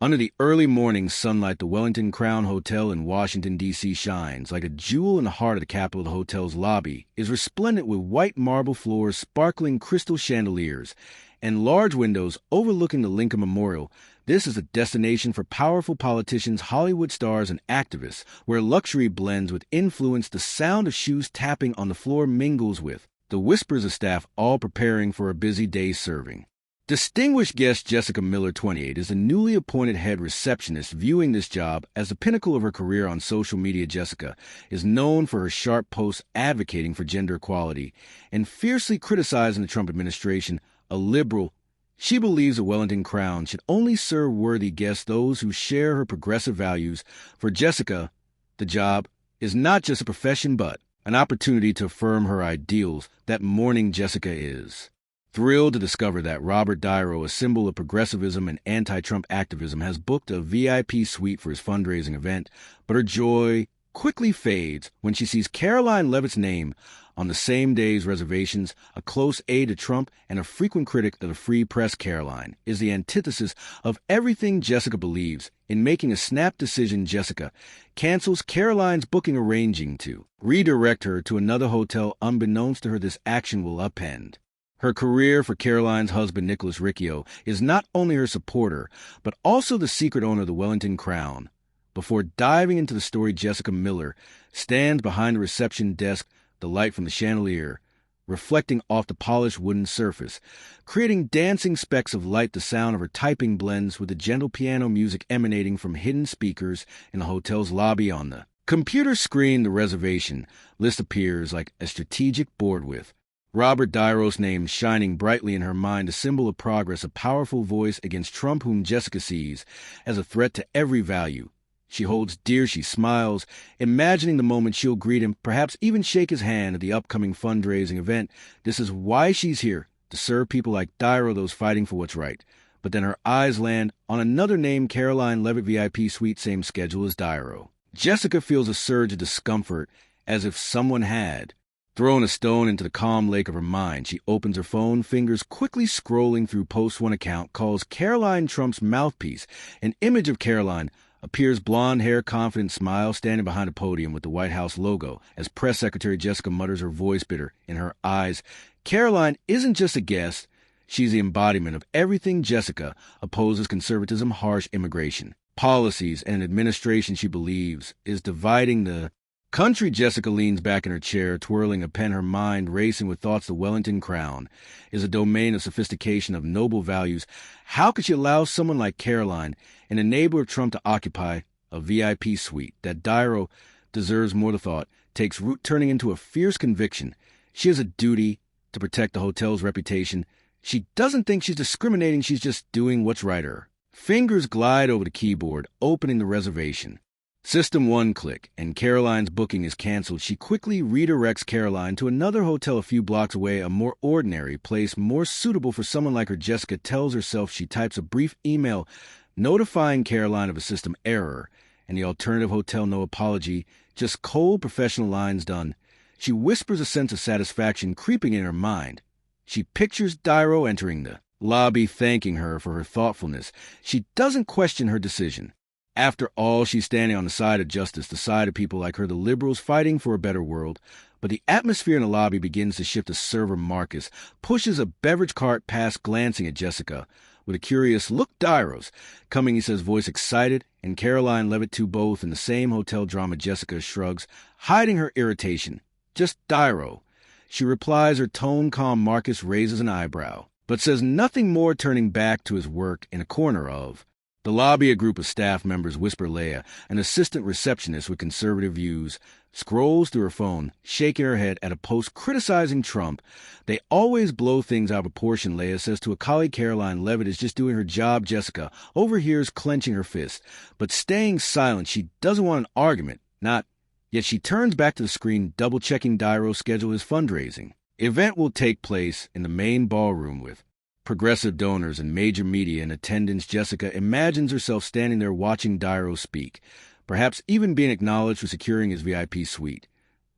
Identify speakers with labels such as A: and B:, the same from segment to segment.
A: Under the early morning sunlight, the Wellington Crown Hotel in Washington, D.C. shines. Like a jewel in the heart of the capital, the hotel's lobby is resplendent with white marble floors, sparkling crystal chandeliers, and large windows overlooking the Lincoln Memorial. This is a destination for powerful politicians, Hollywood stars, and activists, where luxury blends with influence. The sound of shoes tapping on the floor mingles with the whispers of staff, all preparing for a busy day serving. Distinguished guest Jessica Miller, 28, is a newly appointed head receptionist. Viewing this job as the pinnacle of her career on social media, Jessica is known for her sharp posts advocating for gender equality and fiercely criticizing the Trump administration. A liberal, she believes the Wellington Crown should only serve worthy guests, those who share her progressive values. For Jessica, the job is not just a profession, but an opportunity to affirm her ideals. That morning, Jessica is thrilled to discover that Robert De Niro, a symbol of progressivism and anti-Trump activism, has booked a VIP suite for his fundraising event, but her joy quickly fades when she sees Caroline Leavitt's name on the same day's reservations. A close aide to Trump and a frequent critic of the free press, Caroline is the antithesis of everything Jessica believes. In making a snap decision, Jessica cancels Caroline's booking, arranging to redirect her to another hotel. Unbeknownst to her, this action will upend her career. For Caroline's husband, Nicholas Riccio, is not only her supporter, but also the secret owner of the Wellington Crown. Before diving into the story, Jessica Miller stands behind the reception desk, the light from the chandelier reflecting off the polished wooden surface, creating dancing specks of light. The sound of her typing blends with the gentle piano music emanating from hidden speakers in the hotel's lobby. On the computer screen, the reservation list appears like a strategic board with Robert De Niro's name shining brightly in her mind, a symbol of progress, a powerful voice against Trump, whom Jessica sees as a threat to every value she holds dear. She smiles, imagining the moment she'll greet him, perhaps even shake his hand at the upcoming fundraising event. This is why she's here, to serve people like De Niro, those fighting for what's right. But then her eyes land on another name, Caroline Leavitt, VIP suite, same schedule as De Niro. Jessica feels a surge of discomfort, as if someone had thrown a stone into the calm lake of her mind. She opens her phone, fingers quickly scrolling through posts. One account calls Caroline Trump's mouthpiece. An image of Caroline appears, blonde hair, confident smile, standing behind a podium with the White House logo. As press secretary, Jessica mutters, her voice bitter in her eyes. Caroline isn't just a guest. She's the embodiment of everything Jessica opposes: conservatism, harsh immigration policies, and an administration she believes is dividing the country. Jessica leans back in her chair, twirling a pen, her mind racing with thoughts. The Wellington Crown is a domain of sophistication, of noble values. How could she allow someone like Caroline, an enabler of Trump, to occupy a VIP suite? That De Niro deserves more, the thought takes root, turning into a fierce conviction. She has a duty to protect the hotel's reputation. She doesn't think she's discriminating, she's just doing what's right. Her fingers glide over the keyboard, opening the reservation system. One click, and Caroline's booking is canceled. She quickly redirects Caroline to another hotel a few blocks away, a more ordinary place, more suitable for someone like her. Jessica tells herself. She types a brief email notifying Caroline of a system error and the alternative hotel. No apology, just cold professional lines done. She whispers, a sense of satisfaction creeping in her mind. She pictures De Niro entering the lobby, thanking her for her thoughtfulness. She doesn't question her decision. After all, she's standing on the side of justice, the side of people like her, the liberals fighting for a better world. But the atmosphere in the lobby begins to shift. The server, Marcus, pushes a beverage cart past, glancing at Jessica with a curious look. De Niro's coming, he says, voice excited, and Caroline Leavitt too, both in the same hotel drama. Jessica shrugs, hiding her irritation. Just De Niro, she replies, her tone calm. Marcus raises an eyebrow, but says nothing more, turning back to his work. In a corner of the lobby, a group of staff members whisper. Leah, an assistant receptionist with conservative views, scrolls through her phone, shaking her head at a post criticizing Trump. They always blow things out of proportion, Leah says to a colleague. Caroline Leavitt is just doing her job. Jessica overhears, clenching her fist, but staying silent. She doesn't want an argument, not. Yet she turns back to the screen, double-checking De Niro's schedule. His fundraising event will take place in the main ballroom with progressive donors and major media in attendance. Jessica imagines herself standing there watching De Niro speak, perhaps even being acknowledged for securing his VIP suite.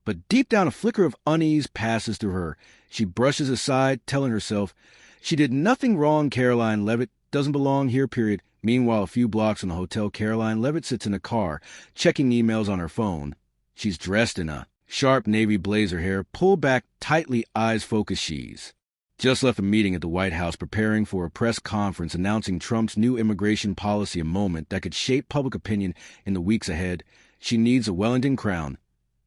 A: But deep down, a flicker of unease passes through her. She brushes aside, telling herself she did nothing wrong. Caroline Leavitt doesn't belong here, period. Meanwhile, a few blocks from the hotel, Caroline Leavitt sits in a car, checking emails on her phone. She's dressed in a sharp navy blazer, hair pulled back tightly, eyes focused. She's just left a meeting at the White House, preparing for a press conference announcing Trump's new immigration policy, a moment that could shape public opinion in the weeks ahead. She needs a Wellington Crown,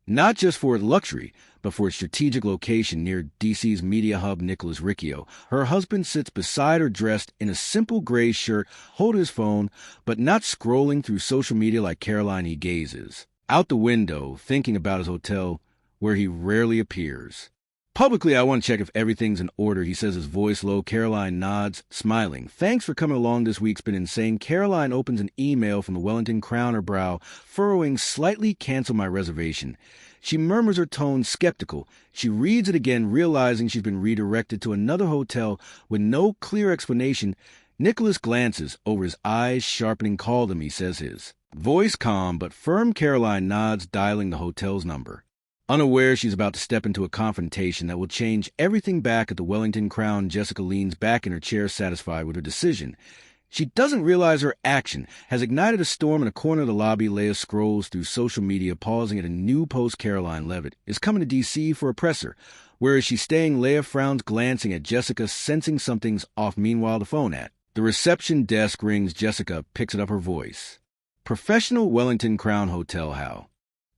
A: not just for its luxury, but for its strategic location near D.C.'s media hub. Nicholas Riccio, her husband, sits beside her, dressed in a simple gray shirt, holding his phone, but not scrolling through social media like Caroline. He gazes out the window, thinking about his hotel, where he rarely appears. Publicly, I want to check if everything's in order, he says, his voice low. Caroline nods, smiling. Thanks for coming along. This week's been insane. Caroline opens an email from the Wellington Crown, her brow furrowing slightly. Cancel my reservation. She murmurs, her tone skeptical. She reads it again, realizing she's been redirected to another hotel with no clear explanation. Nicholas glances over, his eyes sharpening. Call them, he says, his voice calm but firm. Caroline nods, dialing the hotel's number. Unaware she's about to step into a confrontation that will change everything. Back at the Wellington Crown, Jessica leans back in her chair, satisfied with her decision. She doesn't realize her action has ignited a storm in a corner of the lobby. Leah scrolls through social media, pausing at a new post. Caroline Leavitt is coming to D.C. for a presser. Where is she staying? Leah frowns, glancing at Jessica, sensing something's off. Meanwhile, the phone at the reception desk rings. Jessica picks it up, her voice professional. Wellington Crown Hotel, how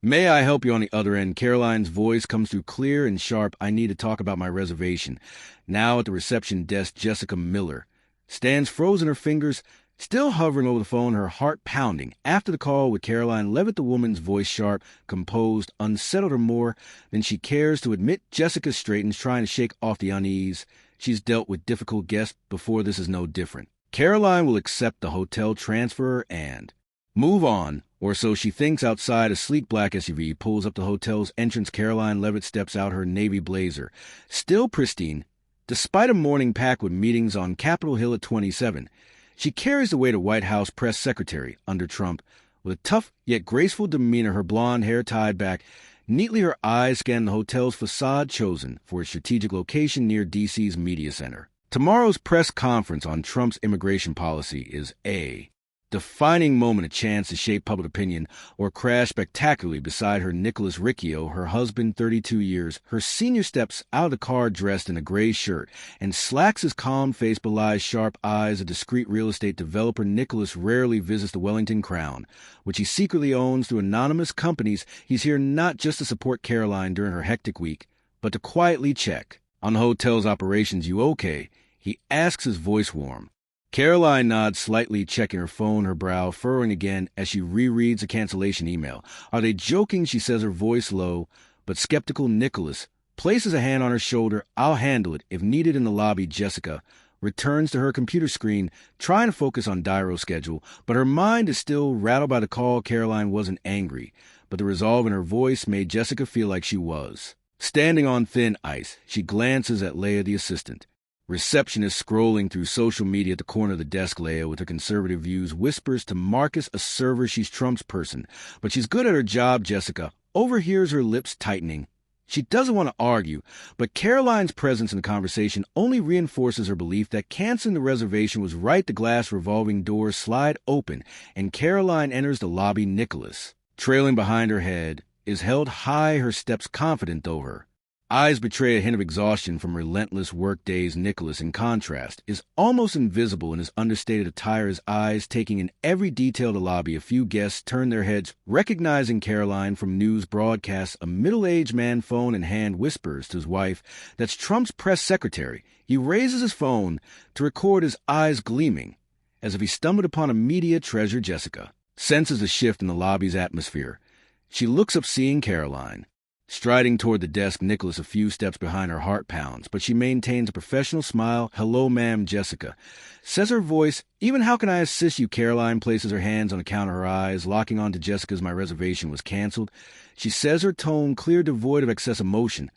A: may I help you? On the other end, Caroline's voice comes through clear and sharp. I need to talk about my reservation. Now at the reception desk, Jessica Miller stands frozen, her fingers still hovering over the phone, her heart pounding. After the call with Caroline Leavitt, the woman's voice sharp, composed, unsettled her more than she cares to admit. Jessica straightens, trying to shake off the unease. She's dealt with difficult guests before. This is no different. Caroline will accept the hotel transfer and move on, or so she thinks. Outside, a sleek black SUV pulls up the hotel's entrance. Caroline Leavitt steps out, her navy blazer still pristine, despite a morning packed with meetings on Capitol Hill at 27. She carries the weight of White House press secretary under Trump with a tough yet graceful demeanor, her blonde hair tied back neatly. Her eyes scan the hotel's facade, chosen for its strategic location near D.C.'s media center. Tomorrow's press conference on Trump's immigration policy is a defining moment, a chance to shape public opinion or crash spectacularly. Beside her, Nicholas Riccio, her husband, 32 years. Her senior steps out of the car, dressed in a gray shirt and slacks. His calm face belies sharp eyes. A discreet real estate developer, Nicholas rarely visits the Wellington Crown, which he secretly owns through anonymous companies. He's here not just to support Caroline during her hectic week, but to quietly check on the hotel's operations. You okay? He asks, his voice warm. Caroline nods slightly, checking her phone, her brow furrowing again as she rereads a cancellation email. Are they joking? She says, her voice low but skeptical. Nicholas places a hand on her shoulder. I'll handle it if needed. In the lobby, Jessica returns to her computer screen, trying to focus on Diro's schedule, but her mind is still rattled by the call. Caroline wasn't angry, but the resolve in her voice made Jessica feel like she was standing on thin ice. She glances at Leah, the assistant receptionist, scrolling through social media at the corner of the desk. Leah, with her conservative views, whispers to Marcus, a server, she's Trump's person, but she's good at her job. Jessica overhears, her lips tightening. She doesn't want to argue, but Caroline's presence in the conversation only reinforces her belief that canceling the reservation was right. The glass revolving doors slide open, and Caroline enters the lobby. Nicholas, trailing behind her, head is held high, her steps confident, though her eyes betray a hint of exhaustion from relentless work days. Nicholas, in contrast, is almost invisible in his understated attire, his eyes taking in every detail of the lobby. A few guests turn their heads, recognizing Caroline from news broadcasts. A middle-aged man, phone in hand, whispers to his wife, that's Trump's press secretary. He raises his phone to record, his eyes gleaming, as if he stumbled upon a media treasure. Jessica senses a shift in the lobby's atmosphere. She looks up, seeing Caroline striding toward the desk. Nicholas, a few steps behind, her heart pounds, but she maintains a professional smile. Hello, ma'am, Jessica says, her voice even. How can I assist you? Caroline places her hands on the counter, her eyes locking onto Jessica's. My reservation was canceled, she says, her tone clear, devoid of excess emotion.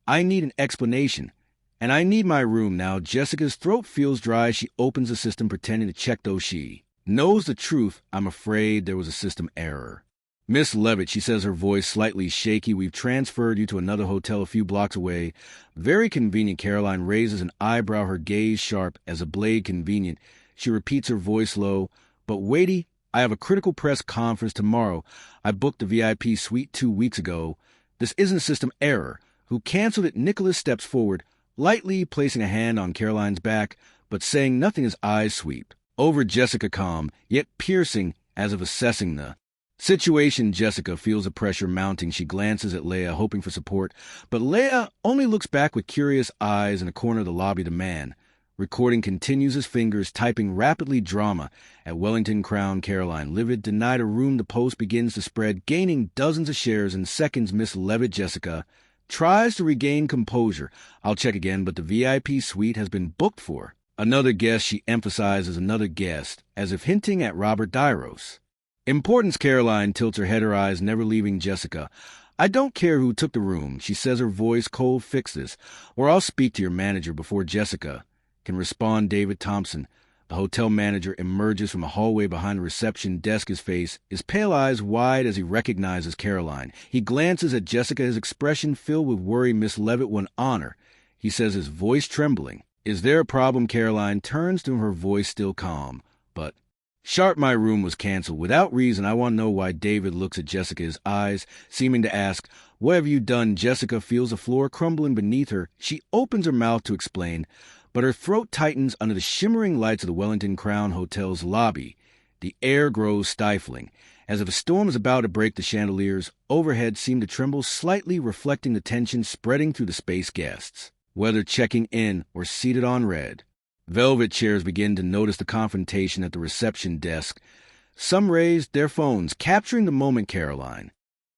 A: I need an explanation, and I need my room now. Jessica's throat feels dry. She opens the system, pretending to check, though she knows the truth. I'm afraid there was a system error. Miss Leavitt, she says, her voice slightly shaky, we've transferred you to another hotel a few blocks away. Very convenient. Caroline raises an eyebrow, her gaze sharp as a blade. Convenient. She repeats, her voice low. But waity, I have a critical press conference tomorrow. I booked the VIP suite 2 weeks ago. This isn't a system error. Who canceled it? Nicholas steps forward, lightly placing a hand on Caroline's back, but saying nothing as eyes sweep over Jessica, calm, yet piercing, as if assessing the situation. Jessica feels the pressure mounting. She glances at Leah, hoping for support, but Leah only looks back with curious eyes in a corner of the lobby. The man recording continues, his fingers typing rapidly. Drama at Wellington Crown. Caroline Leavitt denied a room. The post begins to spread, gaining dozens of shares in seconds. Miss Leavitt. Jessica tries to regain composure. I'll check again, but the VIP suite has been booked for another guest. She emphasizes another guest, as if hinting at Robert De Niro's importance. Caroline tilts her head, her eyes never leaving Jessica. I don't care who took the room, she says, her voice cold. Fix this, or I'll speak to your manager. Before Jessica can respond, David Thompson, the hotel manager, emerges from a hallway behind the reception desk. His face, his pale eyes wide as he recognizes Caroline. He glances at Jessica, his expression filled with worry. Miss Leavitt, one honor, he says, his voice trembling. Is there a problem? Caroline turns to him, her voice still calm, but sharp. My room was canceled without reason. I want to know why. David looks at Jessica, his eyes seeming to ask, what have you done? Jessica feels the floor crumbling beneath her. She opens her mouth to explain, but her throat tightens under the shimmering lights of the Wellington Crown Hotel's lobby. The air grows stifling, as if a storm is about to break. The chandeliers overhead seem to tremble slightly, reflecting the tension spreading through the space. Guests, whether checking in or seated on red velvet chairs, begin to notice the confrontation at the reception desk. Some raised their phones, capturing the moment. Caroline